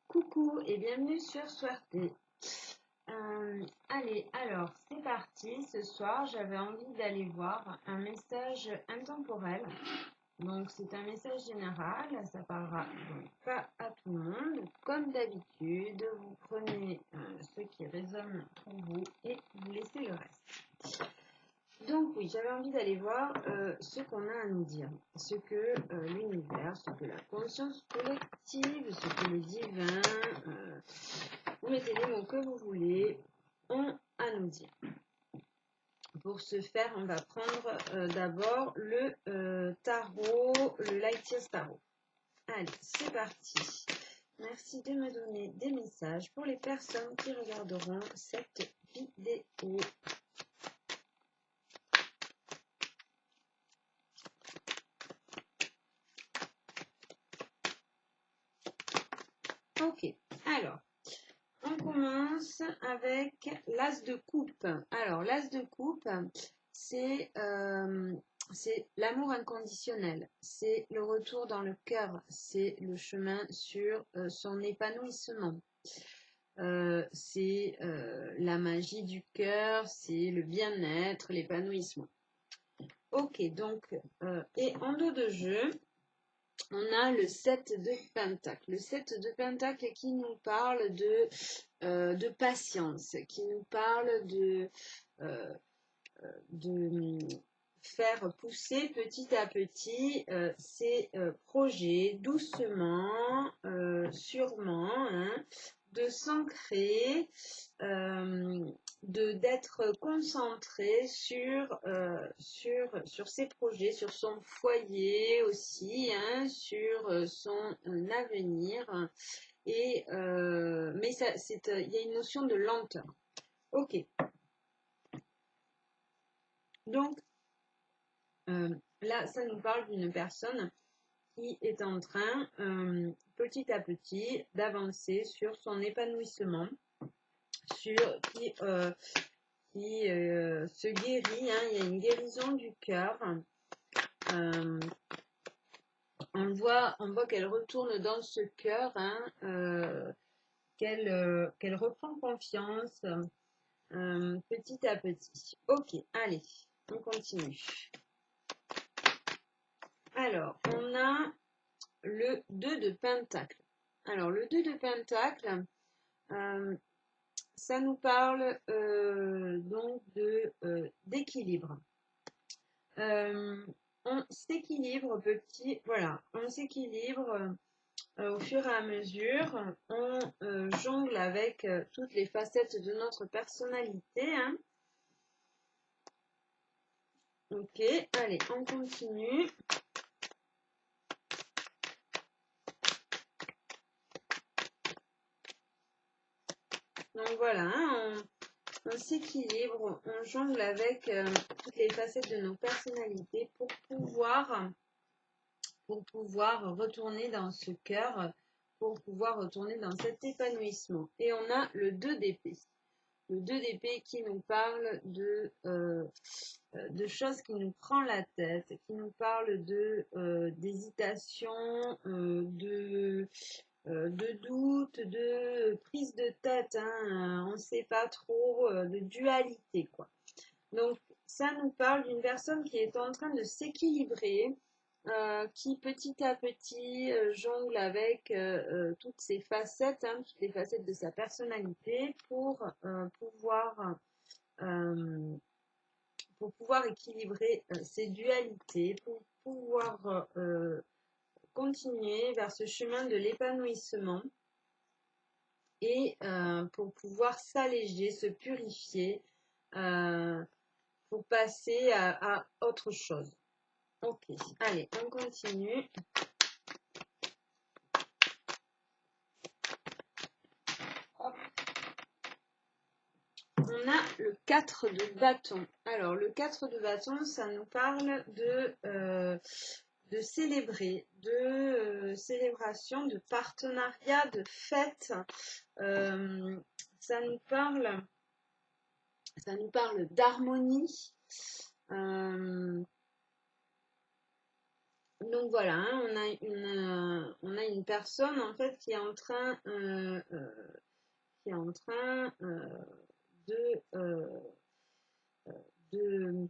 Coucou et bienvenue sur Swarté. Allez, alors c'est parti. Ce soir, j'avais envie d'aller voir un message intemporel. Donc, c'est un message général. Ça parlera donc pas à tout le monde. Comme d'habitude, vous prenez ce qui résonne pour vous et vous laissez le reste. Donc oui, j'avais envie d'aller voir ce qu'on a à nous dire, ce que l'univers, ce que la conscience collective, ce que le divin, vous mettez les mots que vous voulez, ont à nous dire. Pour ce faire, on va prendre d'abord le tarot, le Light Years Tarot. Allez, c'est parti. Merci de me donner des messages pour les personnes qui regarderont cette vidéo. Ok, alors, on commence avec l'as de coupe. Alors, l'as de coupe, c'est l'amour inconditionnel, c'est le retour dans le cœur, c'est le chemin sur son épanouissement. C'est la magie du cœur, c'est le bien-être, l'épanouissement. Ok, donc, et en dos de jeu, on a le 7 de Pentacle. Le 7 de Pentacle qui nous parle de patience, qui nous parle de faire pousser petit à petit ces projets doucement, sûrement, hein, de s'ancrer, d'être concentré sur ses projets, sur son foyer aussi, hein, sur son avenir. Et, mais il y a une notion de lenteur. Ok. Donc, là, ça nous parle d'une personne qui est en train, petit à petit, d'avancer sur son épanouissement, qui se guérit, hein, il y a une guérison du cœur. On voit qu'elle retourne dans ce cœur, hein, qu'elle reprend confiance petit à petit. Ok, allez, on continue. Alors, on a le 2 de Pentacle. Alors, le 2 de Pentacle, ça nous parle donc d'équilibre. On s'équilibre voilà, on s'équilibre au fur et à mesure, on jongle avec toutes les facettes de notre personnalité, hein. Ok, allez, on continue. Donc voilà, hein, on s'équilibre, on jongle avec toutes les facettes de nos personnalités pour pouvoir retourner dans ce cœur, pour pouvoir retourner dans cet épanouissement. Et on a le 2 d'épée. Le 2 d'épée qui nous parle de choses qui nous prend la tête, qui nous parle d'hésitation, de doute, de prise de tête, hein, on ne sait pas trop, de dualité, quoi. Donc, ça nous parle d'une personne qui est en train de s'équilibrer, qui petit à petit jongle avec toutes ses facettes, hein, toutes les facettes de sa personnalité pour pouvoir équilibrer ses dualités, pour pouvoir continuer vers ce chemin de l'épanouissement et pour pouvoir s'alléger, se purifier, pour passer à autre chose. Ok, allez, on continue. Hop. On a le 4 de bâton. Alors, le 4 de bâton, ça nous parle de célébrer, de célébration, de partenariat, de fête. Ça nous parle d'harmonie. Donc voilà, hein, on a une personne en fait qui est en train de, de,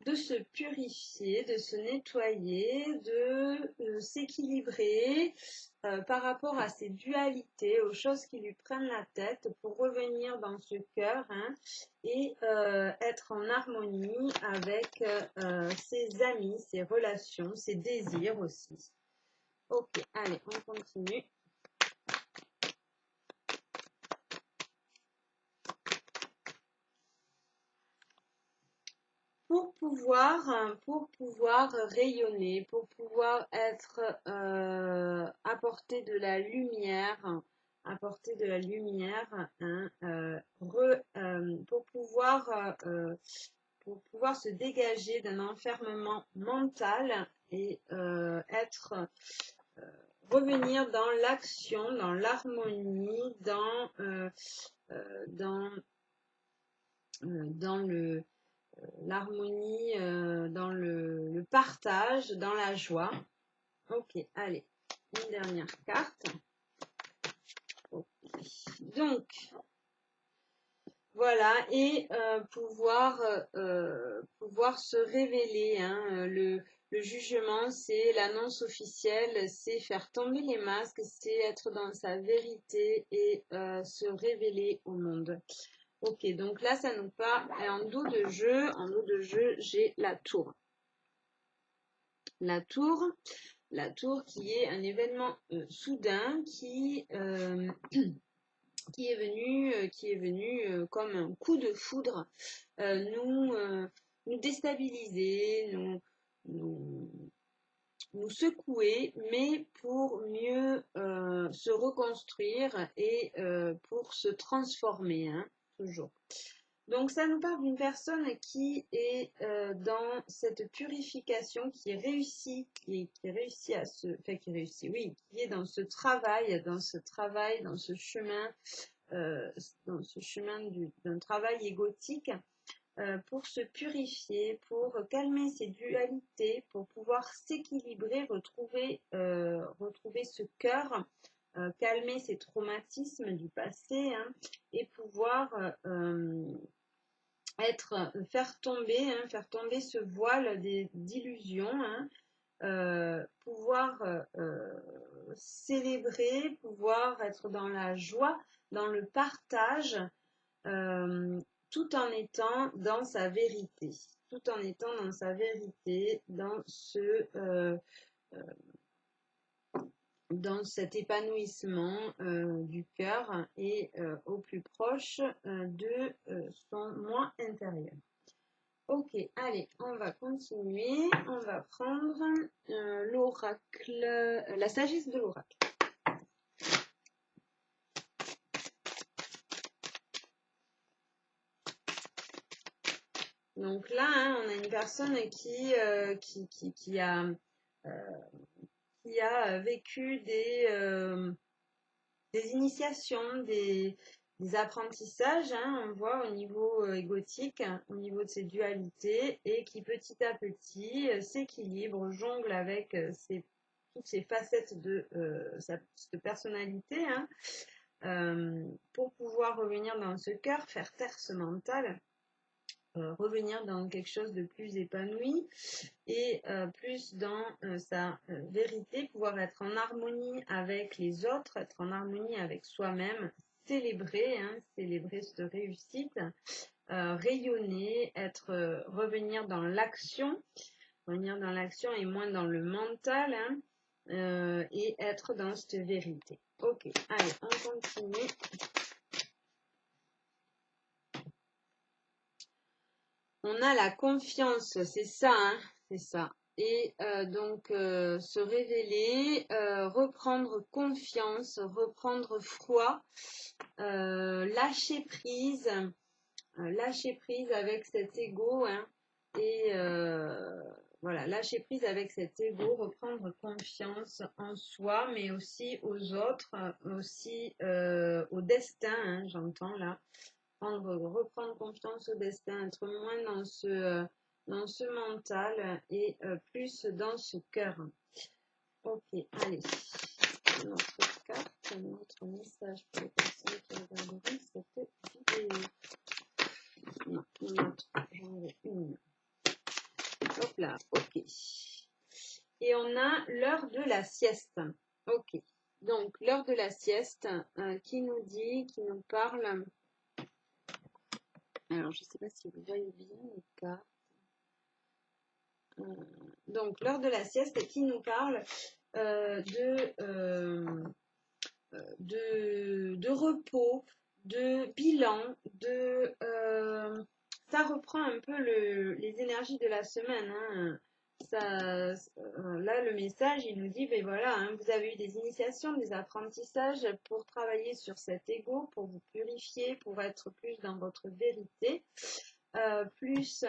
de se purifier, de se nettoyer, de s'équilibrer par rapport à ses dualités, aux choses qui lui prennent la tête pour revenir dans ce cœur, hein, et être en harmonie avec ses amis, ses relations, ses désirs aussi. Ok, allez, on continue. Pour pouvoir rayonner, pour pouvoir être apporter de la lumière, hein, pour pouvoir se dégager d'un enfermement mental et revenir dans l'action, dans l'harmonie, dans l'harmonie, dans le partage, dans la joie. Ok, allez, une dernière carte. Okay. Donc, voilà, et pouvoir se révéler, hein, le jugement, c'est l'annonce officielle, c'est faire tomber les masques, c'est être dans sa vérité et se révéler au monde. Ok, donc là, ça nous parle. Et en dos de jeu, j'ai la tour. La tour qui est un événement soudain qui est venu comme un coup de foudre nous déstabiliser, nous secouer, mais pour mieux se reconstruire et pour se transformer, hein, toujours. Donc ça nous parle d'une personne qui est dans cette purification, qui réussit à se, enfin qui réussit, oui, qui est dans ce travail, dans ce chemin, d'un travail égotique pour se purifier, pour calmer ses dualités, pour pouvoir s'équilibrer, retrouver ce cœur, calmer ses traumatismes du passé, hein, et pouvoir faire tomber ce voile d'illusions, hein, pouvoir célébrer, pouvoir être dans la joie, dans le partage, tout en étant dans sa vérité, dans cet épanouissement du cœur et au plus proche de son moi intérieur. Ok, allez, on va continuer. On va prendre l'oracle, la sagesse de l'oracle. Donc là, hein, on a une personne qui a vécu des initiations, des apprentissages, hein, on voit au niveau égotique, au niveau de ses dualités, et qui petit à petit s'équilibre, jongle avec toutes ces facettes de sa personnalité, hein, pour pouvoir revenir dans ce cœur, faire taire ce mental, revenir dans quelque chose de plus épanoui et plus dans sa vérité, pouvoir être en harmonie avec les autres, être en harmonie avec soi-même, célébrer cette réussite, rayonner, revenir dans l'action et moins dans le mental, hein, et être dans cette vérité. Ok, allez, on continue. On a la confiance, c'est ça, hein, c'est ça. Et donc se révéler, reprendre confiance, reprendre foi, lâcher prise avec cet ego, hein, et voilà, lâcher prise avec cet ego, reprendre confiance en soi, mais aussi aux autres, aussi au destin, hein, j'entends là. Reprendre confiance au destin, être moins dans ce mental et plus dans ce cœur. Ok, allez. Notre carte, notre message pour les personnes qui regarderont cette vidéo. Non, j'en veux une. Hop là, ok. Et on a l'heure de la sieste. Ok. Donc, l'heure de la sieste qui nous dit, qui nous parle. Alors, je ne sais pas si vous voyez bien les cartes. Donc, l'heure de la sieste qui nous parle de repos, de bilan, ça reprend un peu les énergies de la semaine. Hein. Là, le message, il nous dit, ben voilà, hein, vous avez eu des initiations, des apprentissages pour travailler sur cet ego, pour vous purifier, pour être plus dans votre vérité, plus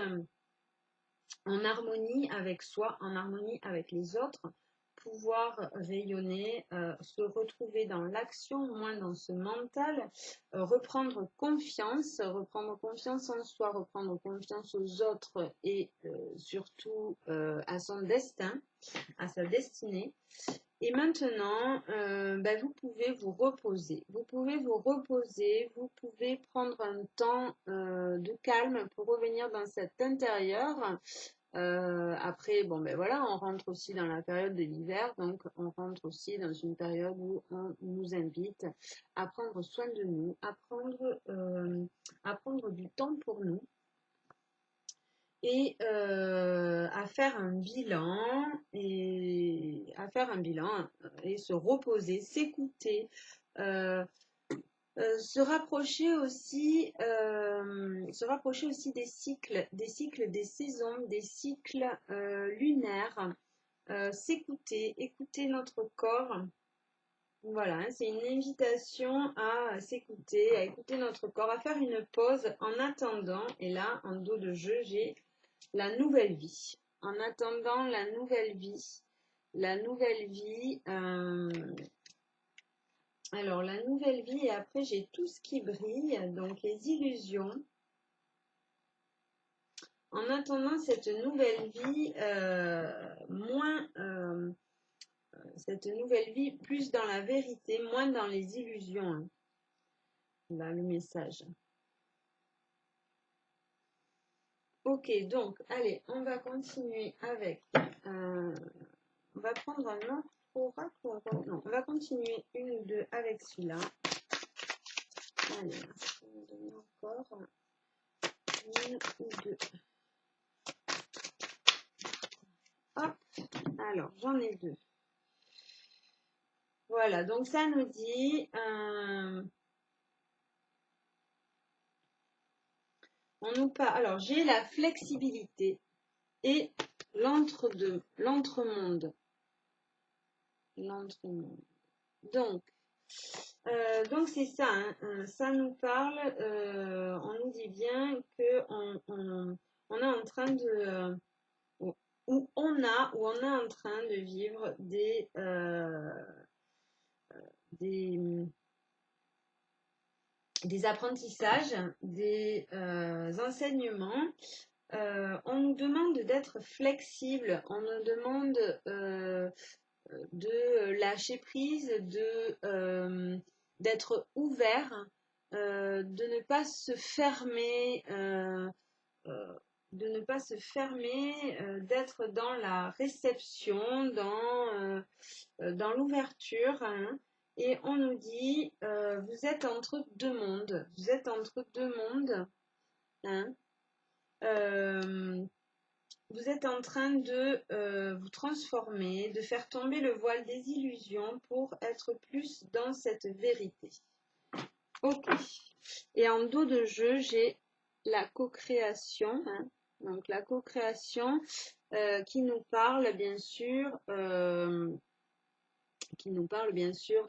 en harmonie avec soi, en harmonie avec les autres, pouvoir rayonner, se retrouver dans l'action, moins dans ce mental, reprendre confiance en soi, reprendre confiance aux autres et surtout à son destin, à sa destinée. Et maintenant, vous pouvez vous reposer. Vous pouvez vous reposer, vous pouvez prendre un temps de calme pour revenir dans cet intérieur. Après, bon, ben voilà, on rentre aussi dans la période de l'hiver, donc on rentre aussi dans une période où on nous invite à prendre soin de nous, à prendre du temps pour nous et à faire un bilan et se reposer, s'écouter. Se rapprocher aussi des cycles, des saisons, des cycles lunaires, s'écouter, écouter notre corps. Voilà, hein, c'est une invitation à s'écouter, à écouter notre corps, à faire une pause en attendant. Et là, en dos de jeu, j'ai la nouvelle vie. En attendant la nouvelle vie. La nouvelle vie. Alors, la nouvelle vie, et après, j'ai tout ce qui brille, donc les illusions. En attendant cette nouvelle vie, cette nouvelle vie, plus dans la vérité, moins dans les illusions. Hein. Là, le message. Ok, donc, allez, on va continuer avec... on va prendre un autre oracle. Non, on va continuer une ou deux avec celui-là. Allez, je vais donner encore une ou deux. Hop, alors, j'en ai deux. Voilà, donc ça nous dit... on nous parle... Alors, j'ai la flexibilité et l'entre-deux, l'entre-monde. L'entre-monde. Donc c'est ça, hein, ça nous parle, on nous dit bien qu'on est en train de, où on est en train de vivre des apprentissages, des enseignements. On nous demande d'être flexible, on nous demande de lâcher prise, d'être ouvert, de ne pas se fermer, d'être dans la réception, dans l'ouverture. Hein. Et on nous dit, vous êtes entre deux mondes. Vous êtes entre deux mondes. Hein. Vous êtes en train de vous transformer, de faire tomber le voile des illusions pour être plus dans cette vérité. Ok. Et en dos de jeu, j'ai la co-création. Hein. Donc la co-création qui nous parle bien sûr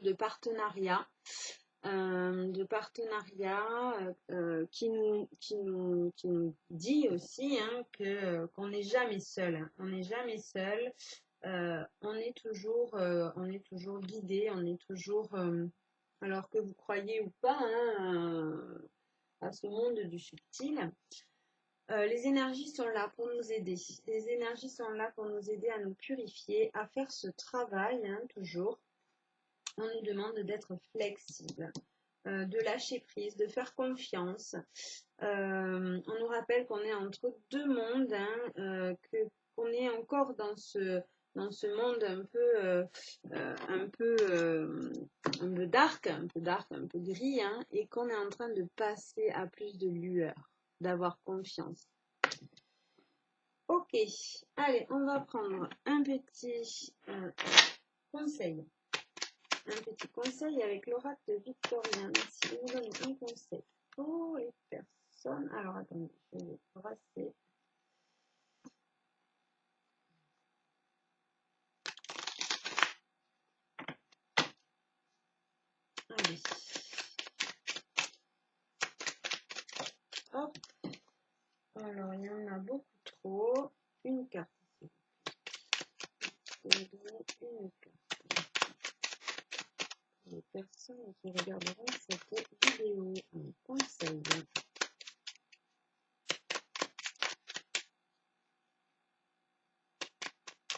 de partenariat. Qui nous dit aussi hein, qu'on n'est jamais seul. Hein. On n'est jamais seul. On est toujours guidé. On est toujours, alors que vous croyez ou pas, hein, à ce monde du subtil. Les énergies sont là pour nous aider. Les énergies sont là pour nous aider à nous purifier, à faire ce travail, hein, toujours. On nous demande d'être flexible, de lâcher prise, de faire confiance. On nous rappelle qu'on est entre deux mondes, hein, qu'on est encore dans ce monde un peu dark, un peu gris, hein, et qu'on est en train de passer à plus de lueur, d'avoir confiance. Ok, allez, on va prendre un petit conseil. Un petit conseil avec l'oracle victorien. Si vous donnez un conseil pour les personnes. Alors attendez, je vais brasser. Allez. Hop. Alors il y en a beaucoup trop. Une carte. Je vais donner une carte. Les personnes qui regarderont cette vidéo. Un conseil.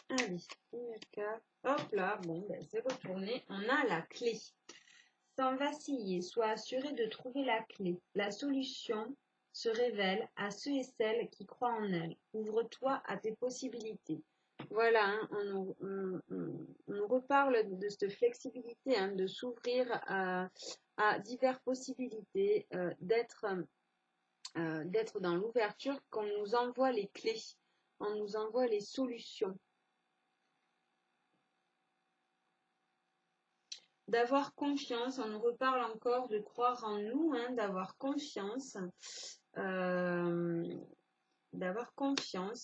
Allez, une carte. Hop là, bon, ben, c'est retourné. On a la clé. Sans vaciller, sois assuré de trouver la clé. La solution se révèle à ceux et celles qui croient en elle. Ouvre-toi à tes possibilités. Voilà, hein, on nous reparle de cette flexibilité, hein, de s'ouvrir à diverses possibilités, d'être dans l'ouverture, qu'on nous envoie les clés, on nous envoie les solutions. D'avoir confiance, on nous reparle encore de croire en nous, hein, d'avoir confiance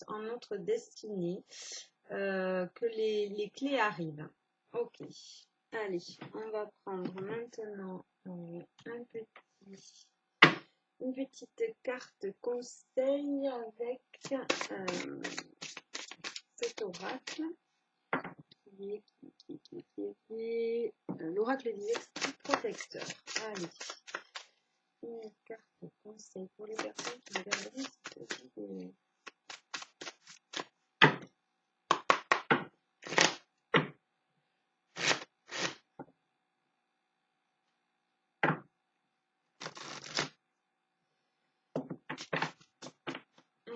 en notre destinée, que les clés arrivent. Ok, allez, on va prendre maintenant une petite carte conseil avec cet oracle. L'oracle des esprits protecteurs. Allez, une carte conseil pour les personnes qui regarderont cette vidéo.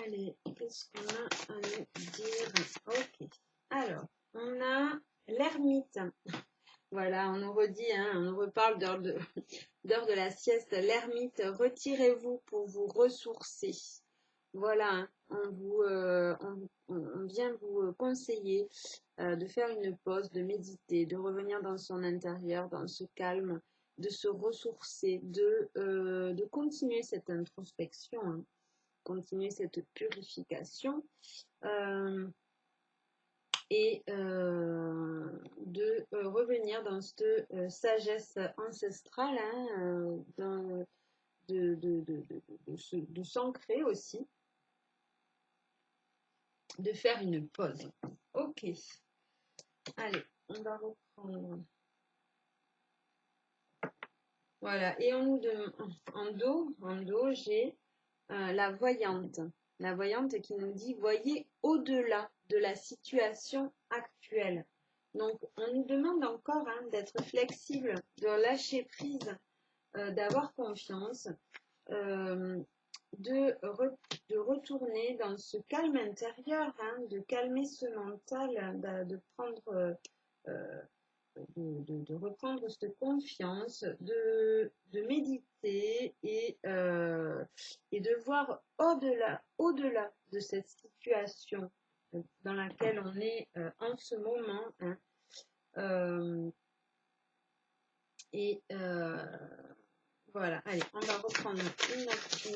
Allez, qu'est-ce qu'on a à nous dire? Ok, alors, on a l'ermite. Voilà, on nous redit, hein, on nous reparle d'heure de la sieste. L'ermite, retirez-vous pour vous ressourcer. Voilà, hein, on vient vous conseiller de faire une pause, de méditer, de revenir dans son intérieur, dans ce calme, de se ressourcer, de continuer cette introspection, hein, continuer cette purification. Et de revenir dans cette sagesse ancestrale, hein, de s'ancrer aussi, de faire une pause. Ok, allez, on va reprendre. Voilà, et en dos, j'ai la voyante qui nous dit voyez au-delà de la situation actuelle. Donc on nous demande encore, hein, d'être flexible, de lâcher prise, d'avoir confiance, de retourner dans ce calme intérieur, hein, de calmer ce mental, de prendre de reprendre cette confiance, de méditer et de voir au-delà de cette situation dans laquelle on est en ce moment, hein, et voilà, allez, on va reprendre une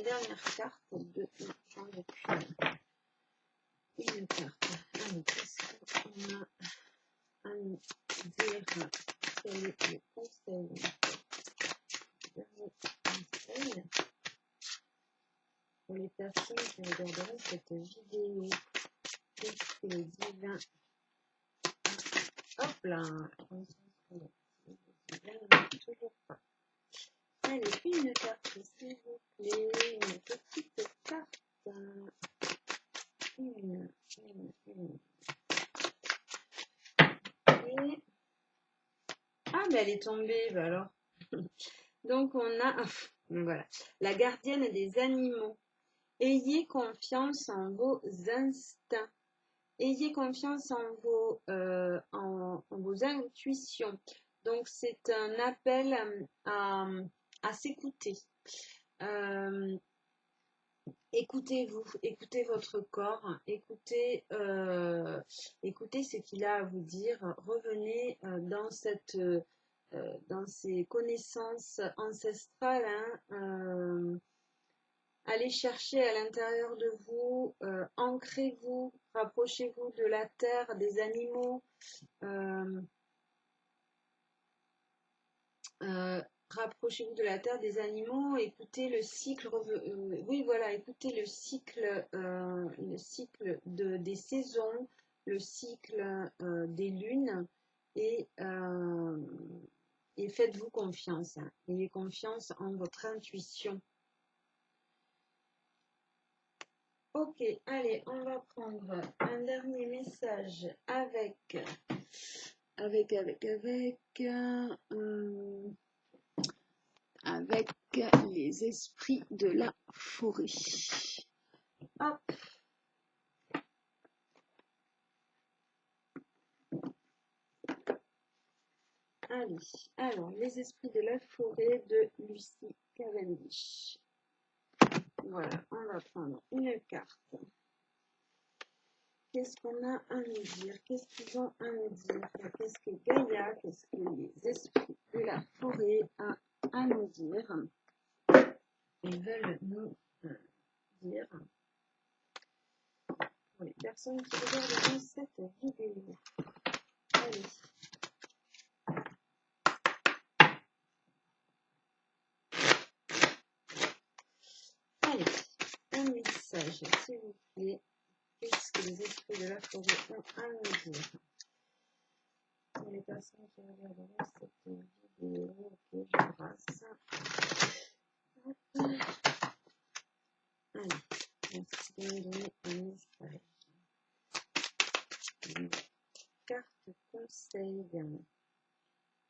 dernière carte j'en ai une carte. Allez, qu'est-ce qu'on a à nous dire? Quel est le conseil? Conseil pour les personnes qui regarderont cette vidéo. Qu'est-ce que le divin? Hop là, toujours pas. Allez, une carte s'il vous plaît, une petite carte. elle est tombée, bah alors. Donc on a, voilà, la gardienne des animaux. Ayez confiance en vos instincts. Ayez confiance en vos intuitions. Donc c'est un appel à s'écouter. Écoutez-vous, écoutez votre corps, écoutez ce qu'il a à vous dire. Revenez dans ces connaissances ancestrales. Allez chercher à l'intérieur de vous, ancrez-vous, rapprochez-vous de la terre, des animaux. Rapprochez-vous de la terre, des animaux, écoutez le cycle, oui voilà, écoutez le cycle des saisons, le cycle des lunes et faites-vous confiance, hein. Ayez confiance en votre intuition. Ok, allez, on va prendre un dernier message avec les esprits de la forêt. Hop. Allez, alors, les esprits de la forêt de Lucie Cavendish. Voilà, on va prendre une carte. Qu'est-ce qu'on a à nous dire? Qu'est-ce qu'ils ont à nous dire? Qu'est-ce que Gaïa, qu'est-ce que les esprits de la forêt a à nous dire? Ils veulent nous dire, pour les personnes qui regardent cette vidéo. Allez. Allez, un message, s'il vous plaît. Qu'est-ce que les esprits de la forêt ont à nous dire? Pour les personnes qui regarderont cette vidéo, ok, j'embrasse. Allez, merci de me donner un message. Une carte conseil.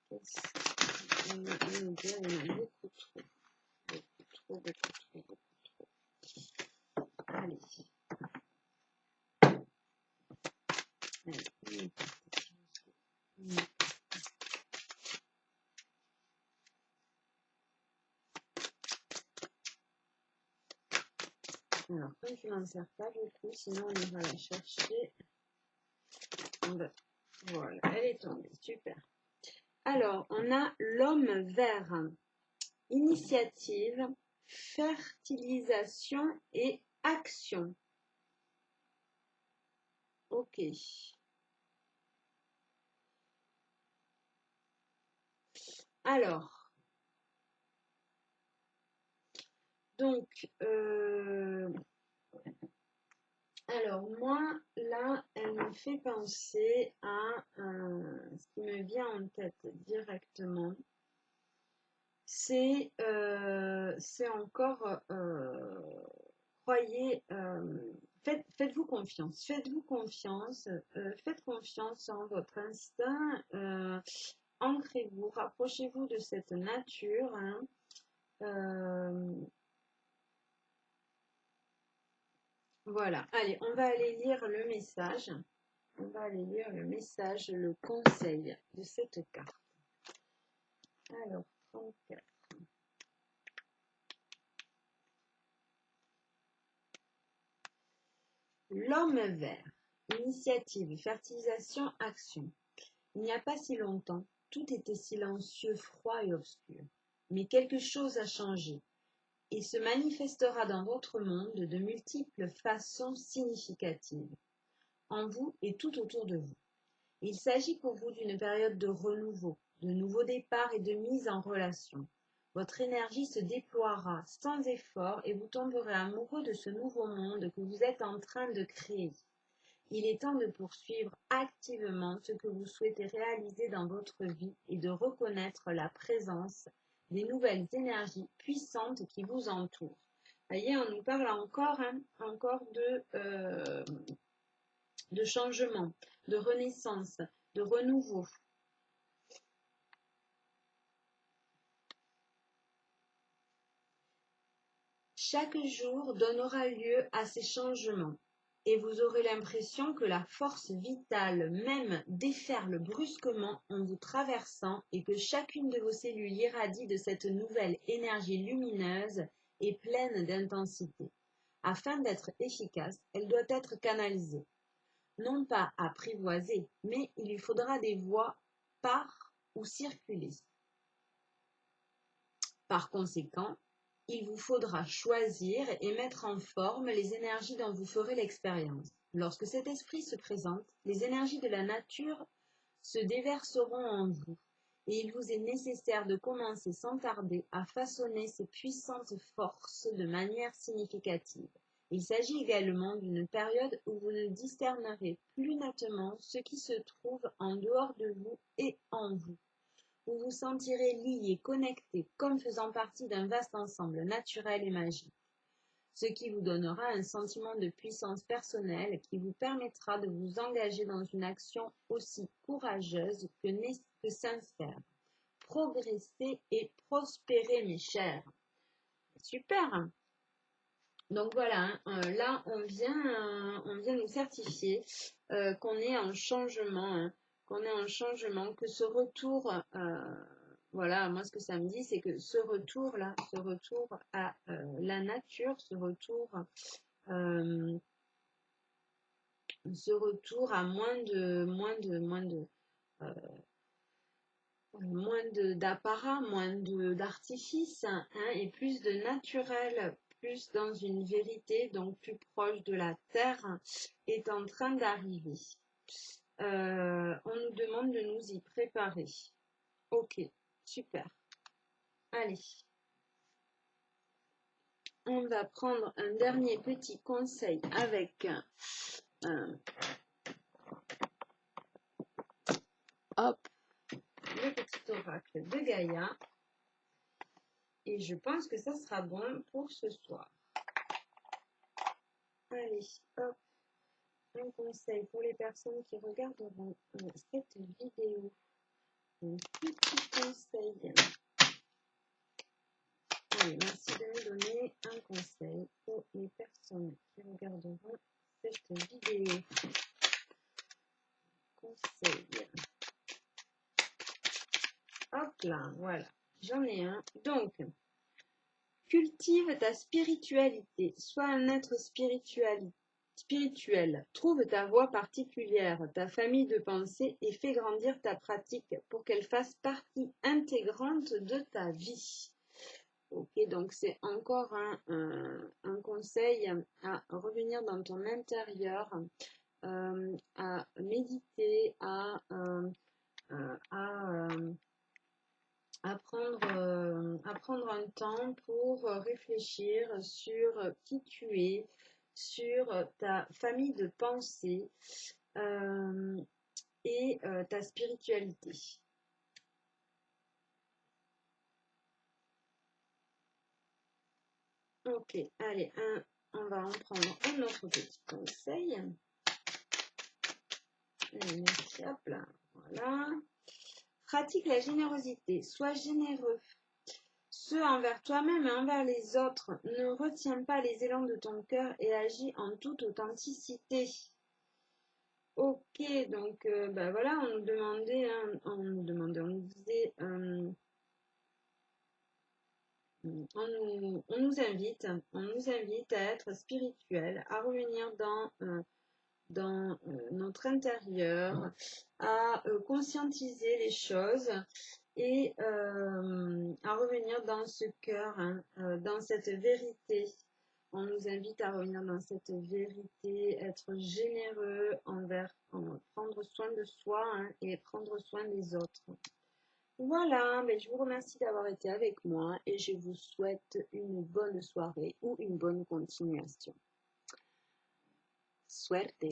Qu'est-ce qu'on a à nous dire? Il y en a beaucoup trop. Beaucoup trop. Allez. Allez, alors, comme je n'en sers pas beaucoup, sinon on ira la chercher. Voilà, elle est tombée, super. Alors, on a l'homme vert. Initiative, fertilisation et action. Ok. Alors, donc, alors moi, là, elle me fait penser à ce qui me vient en tête directement. C'est encore, croyez, faites-vous confiance, faites confiance en votre instinct, ancrez-vous, rapprochez-vous de cette nature, hein. Voilà, allez, on va aller lire le message. On va aller lire le message, le conseil de cette carte. Alors, 34. L'homme vert. Initiative, fertilisation, action. Il n'y a pas si longtemps, tout était silencieux, froid et obscur. Mais quelque chose a changé et se manifestera dans votre monde de multiples façons significatives, en vous et tout autour de vous. Il s'agit pour vous d'une période de renouveau, de nouveaux départs et de mise en relation. Votre énergie se déploiera sans effort et vous tomberez amoureux de ce nouveau monde que vous êtes en train de créer. Il est temps de poursuivre activement ce que vous souhaitez réaliser dans votre vie et de reconnaître la présence des nouvelles énergies puissantes qui vous entourent. Vous voyez, on nous parle encore de changement, de renaissance, de renouveau. Chaque jour donnera lieu à ces changements et vous aurez l'impression que la force vitale même déferle brusquement en vous traversant et que chacune de vos cellules irradie de cette nouvelle énergie lumineuse et pleine d'intensité. Afin d'être efficace, elle doit être canalisée. Non pas apprivoisée, mais il lui faudra des voies par ou circuler. Par conséquent, il vous faudra choisir et mettre en forme les énergies dont vous ferez l'expérience. Lorsque cet esprit se présente, les énergies de la nature se déverseront en vous et il vous est nécessaire de commencer sans tarder à façonner ces puissantes forces de manière significative. Il s'agit également d'une période où vous ne discernerez plus nettement ce qui se trouve en dehors de vous et en vous. Vous vous sentirez lié, connecté, comme faisant partie d'un vaste ensemble naturel et magique, ce qui vous donnera un sentiment de puissance personnelle qui vous permettra de vous engager dans une action aussi courageuse que sincère. Progresser et prospérer, mes chers. Super! Donc voilà, là on vient nous certifier qu'on est en changement, que ce retour, voilà, moi ce que ça me dit, c'est que ce retour là, ce retour à la nature, ce retour à moins d'apparat, moins d'artifice, hein, et plus de naturel, plus dans une vérité, donc plus proche de la terre, est en train d'arriver. On nous demande de nous y préparer. Ok, super. Allez. On va prendre un dernier petit conseil avec hop, le petit oracle de Gaïa. Et je pense que ça sera bon pour ce soir. Allez, hop, un conseil pour les personnes qui regarderont cette vidéo. Un petit conseil. Allez, merci de me donner un conseil pour les personnes qui regarderont cette vidéo. Conseil. Hop là, voilà. J'en ai un. Donc, cultive ta spiritualité. Sois un être spirituel. Trouve ta voie particulière, ta famille de pensée et fais grandir ta pratique pour qu'elle fasse partie intégrante de ta vie. Ok, donc c'est encore un conseil à revenir dans ton intérieur, à méditer, à prendre un temps pour réfléchir sur qui tu es, sur ta famille de pensée et ta spiritualité. Ok, allez, on va en prendre un autre petit conseil. Merci, hop là, voilà. Pratique la générosité, sois généreux. Ce envers toi-même et envers les autres. Ne retiens pas les élans de ton cœur et agis en toute authenticité. Ok, donc bah voilà, on nous demandait, on nous disait, on nous invite à être spirituel, à revenir dans notre intérieur, à conscientiser les choses et à revenir dans ce cœur, hein, dans cette vérité. On nous invite à revenir dans cette vérité, être généreux prendre soin de soi, hein, et prendre soin des autres. Voilà, mais je vous remercie d'avoir été avec moi et je vous souhaite une bonne soirée ou une bonne continuation. Suerte!